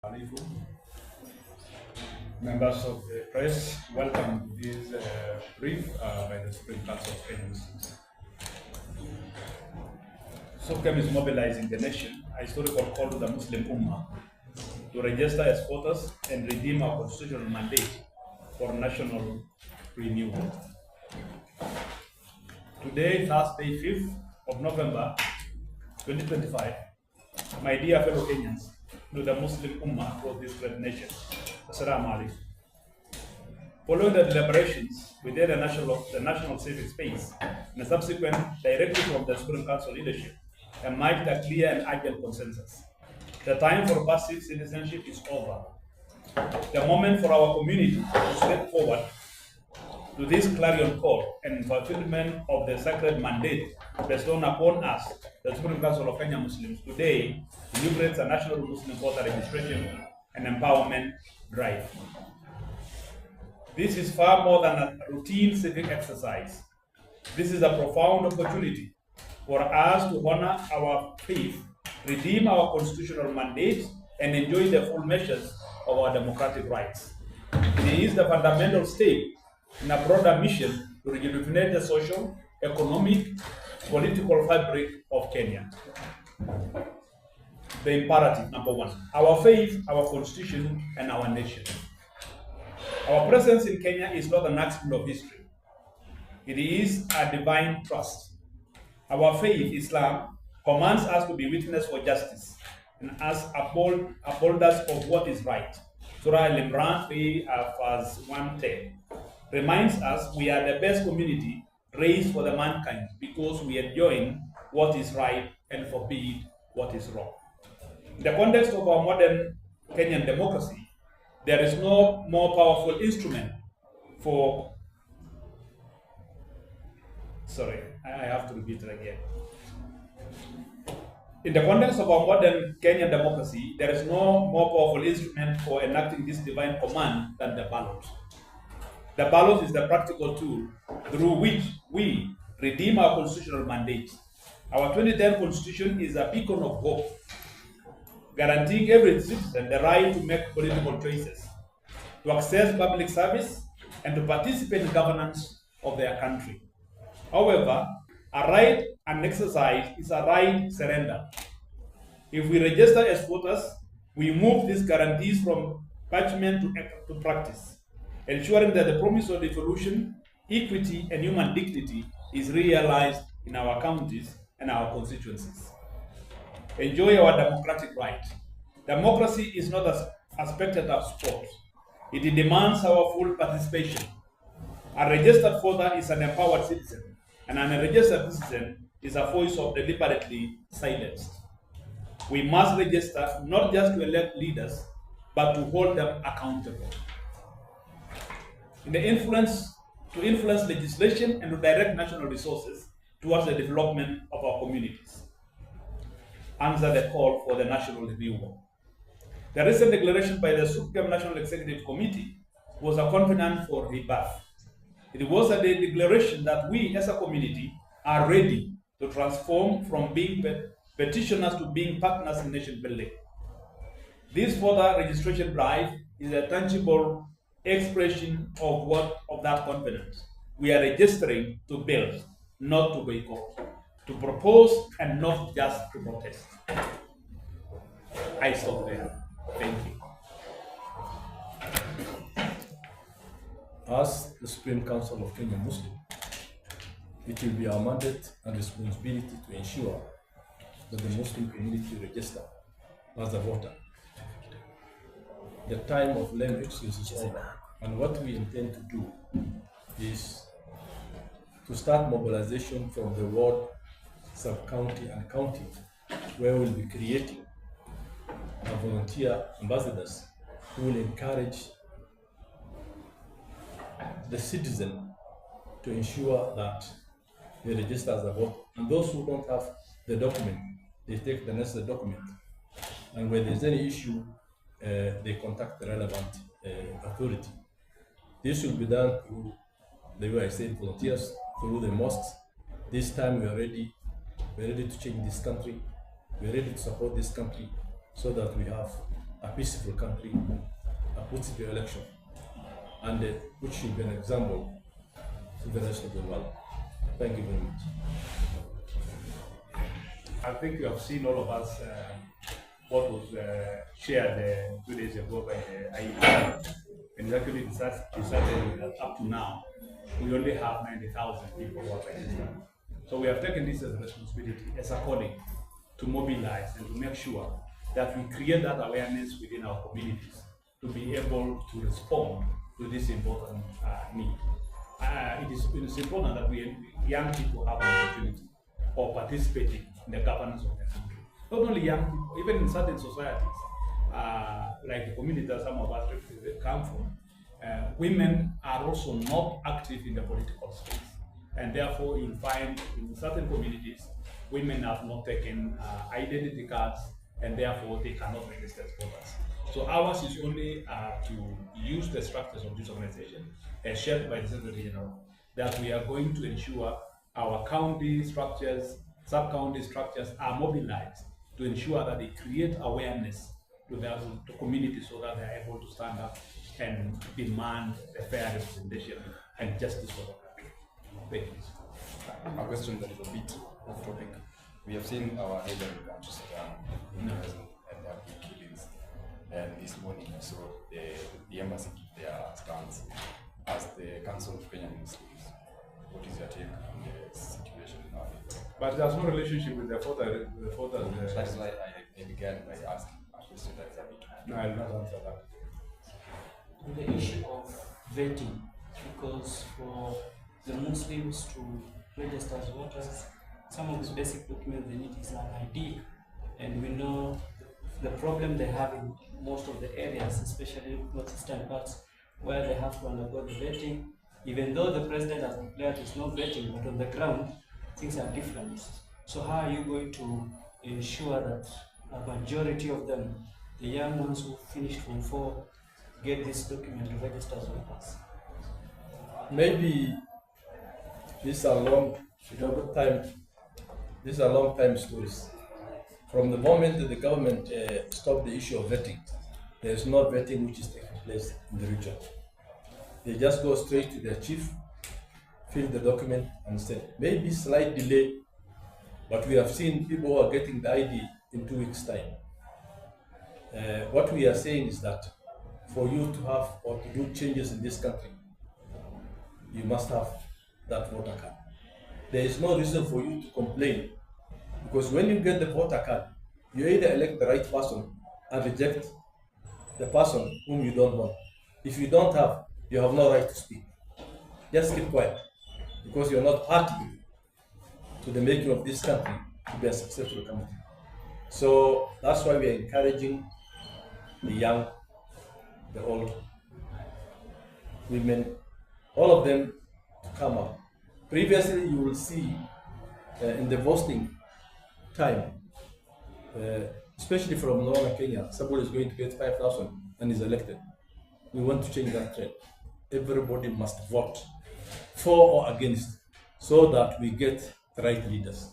Alaikum. Members of the press, welcome to this brief by the Supreme Council of Kenya Muslims. SUPKEM is mobilizing the nation, a historical call to the Muslim Ummah to register as voters and redeem our constitutional mandate for national renewal. Today, Thursday, 5th of November, 2025, my dear fellow Kenyans, to the Muslim Ummah of this great nation, Assalamu alaikum. Following the deliberations within the national civic space and the subsequent directive from the Supreme Council leadership, emerged a clear and urgent consensus. The time for passive citizenship is over. The moment for our community to step forward to this clarion call and fulfillment of the sacred mandate bestowed upon us, the Supreme Council of Kenya Muslims, today inaugurates a national Muslim voter registration and empowerment drive. This is far more than a routine civic exercise. This is a profound opportunity for us to honor our faith, redeem our constitutional mandate, and enjoy the full measures of our democratic rights. It is the fundamental step in a broader mission to rejuvenate the social, economic, political fabric of Kenya. The imperative, number one, our faith, our constitution, and our nation. Our presence in Kenya is not an accident of history. It is a divine trust. Our faith, Islam, commands us to be witness for justice and as upholders of what is right. Surah Al-Imran 3 verse 110 reminds us we are the best community raised for the mankind because we enjoin what is right and forbid what is wrong. In the context of our modern Kenyan democracy, there is no more powerful instrument for I have to repeat it again. In the context of our modern Kenyan democracy, there is no more powerful instrument for enacting this divine command than the ballot. The ballot is the practical tool through which we redeem our constitutional mandate. Our 2010 constitution is a beacon of hope, guaranteeing every citizen the right to make political choices, to access public service, and to participate in governance of their country. However, a right unexercised is a right surrender. If we register as voters, we move these guarantees from parchment to practice, ensuring that the promise of devolution, equity, and human dignity is realized in our counties and our constituencies. Enjoy our democratic right. Democracy is not a spectator sport. It demands our full participation. A registered voter is an empowered citizen, and an unregistered citizen is a voice of deliberately silenced. We must register not just to elect leaders, but to hold them accountable. To influence legislation and to direct national resources towards the development of our communities. Answer the call for the national renewal. The recent declaration by the SUPKEM National Executive Committee was a covenant for rebirth. It was a declaration that we as a community are ready to transform from being petitioners to being partners in nation building. This voter registration drive is a tangible expression of that confidence. We are registering to build, not to boycott, to propose and not just to protest. I stop there. Thank you. As the Supreme Council of Kenya Muslim, it will be our mandate and responsibility to ensure that the Muslim community register as a voter. The time of lame excuses is over, and what we intend to do is to start mobilization from the ward, sub-county, and county, where we'll be creating volunteer ambassadors who will encourage the citizen to ensure that they register as a voter. And those who don't have the document, they take the necessary document. And when there's any issue, they contact the relevant authority. This will be done through the way I said, volunteers, through the mosques. This time we are ready to change this country. We are ready to support this country so that we have a peaceful country, a peaceful election, and which should be an example to the rest of the world. Thank you very much. I think you have seen all of us what was shared 2 days ago by the IEBC, and it's actually decided that up to now we only have 90,000 people who are registered. So we have taken this as a responsibility as a colleague to mobilize and to make sure that we create that awareness within our communities to be able to respond to this important need. It is important that young people have an opportunity of participating in the governance of the country. Not only young people, even in certain societies, like the community that some of us come from, women are also not active in the political space. And therefore, you find in certain communities, women have not taken identity cards, and therefore they cannot register as voters. So ours is only to use the structures of this organization, as shared by the Secretary General, that we are going to ensure our county structures, sub-county structures are mobilized to ensure that they create awareness to the community so that they are able to stand up and demand a fair representation and justice for the country. Thank you. A question that is a bit off topic. We have seen our neighboring countries in prison and there have been killings. And this morning, so the embassy gave their stance as the Council of Kenyan Muslims. What is your take on the situation in our neighboring? But there's no relationship with the photo. That is why I began by asking a question that is a bit. No, I'll not answer that. On the issue of vetting, because for the Muslims to register as voters, some of the basic documents they need is an ID, and we know the problem they have in most of the areas, especially northeastern parts, where they have to undergo the vetting. Even though the president has declared there's no vetting, but on the ground things are different. So how are you going to ensure that a majority of them, the young ones who finished Form 4, get this document to register as voters? Maybe these are long time stories. From the moment that the government stopped the issue of vetting, there is no vetting which is taking place in the region. They just go straight to their chief, fill the document, and send. Maybe slight delay, but we have seen people who are getting the ID in 2 weeks' time. What we are saying is that for you to have or to do changes in this country, you must have that voter card. There is no reason for you to complain, because when you get the voter card, you either elect the right person and reject the person whom you don't want. If you don't have, you have no right to speak. Just keep quiet, because you're not party to the making of this country to be a successful country. So that's why we are encouraging the young, the old, women, all of them to come up. Previously, you will see in the voting time, especially from northern Kenya, somebody is going to get 5,000 and is elected. We want to change that trend. Everybody must vote for or against, so that we get the right leaders.